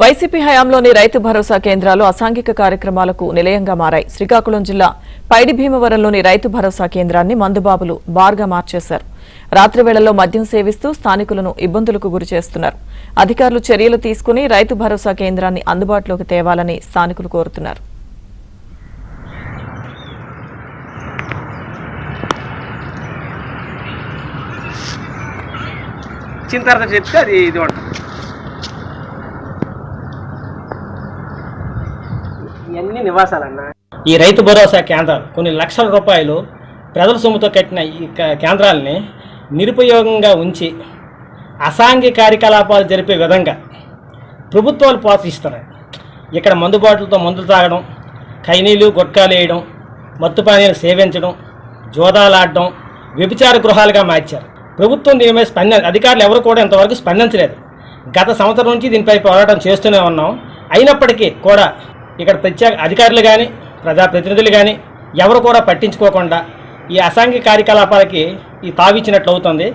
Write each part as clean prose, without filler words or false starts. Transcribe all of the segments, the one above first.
YCP హయాంలోని Rythu Bharosa కేంద్రాలు అసాంఘిక కార్యక్రమాలకు నిలయంగా మారాయి. శ్రీకాకుళం జిల్లా పైడి భీమవరంలోని రైతు భరోసా కేంద్రాన్ని మందుబాబులు బార్గా మార్చేశారు. రాత్రి వేళల్లో మద్యం సేవిస్తూ స్థానికులను ఇబ్బందులకు గురి చేస్తున్నారు. అధికారులు చర్యలు తీసుకుని రైతు భరోసా కేంద్రాన్ని అందుబాటులోకి తేవాలని స్థానికులు కోరుతున్నారు. ఈ రైతు భరోసా కేంద్రాలు కొన్ని లక్షల రూపాయలు ప్రజల సొమ్ముతో కట్టిన ఈ కేంద్రాలని నిరుపయోగంగా ఉంచి అసాంఘిక కార్యకలాపాలు జరిపే విధంగా ప్రభుత్వాలు ప్రోత్సహిస్తున్నాయి. ఇక్కడ మందుబాటులతో మందులు తాగడం, ఖైనీలు గుట్కాలు వేయడం, మత్తుపానీయాలు సేవించడం, జోదాలాడడం వ్యభిచార గృహాలుగా మార్చారు. ప్రభుత్వం దీని మీద అధికారులు ఎవరు కూడా ఇంతవరకు స్పందించలేదు. గత సంవత్సరం నుంచి దీనిపై పోరాటం చేస్తూనే ఉన్నాం. అయినప్పటికీ కూడా ఇక్కడ ప్రత్యేక అధికారులు కానీ ప్రజాప్రతినిధులు కానీ ఎవరు కూడా పట్టించుకోకుండా ఈ అసాంఘిక కార్యకలాపాలకి ఈ తావిచ్చినట్లు అవుతుంది.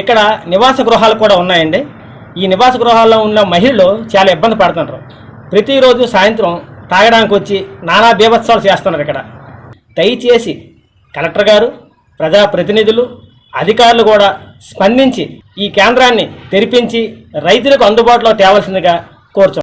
ఇక్కడ నివాస గృహాలు కూడా ఉన్నాయండి. ఈ నివాస గృహాల్లో ఉన్న మహిళలు చాలా ఇబ్బంది పడుతున్నారు. ప్రతిరోజు సాయంత్రం తాగడానికి వచ్చి నానా బీభత్సాలు చేస్తున్నారు. ఇక్కడ దయచేసి కలెక్టర్ గారు, ప్రజాప్రతినిధులు, అధికారులు కూడా స్పందించి ఈ కేంద్రాన్ని తెరిపించి రైతులకు అందుబాటులో తేవాల్సిందిగా కోరుచున్నాం.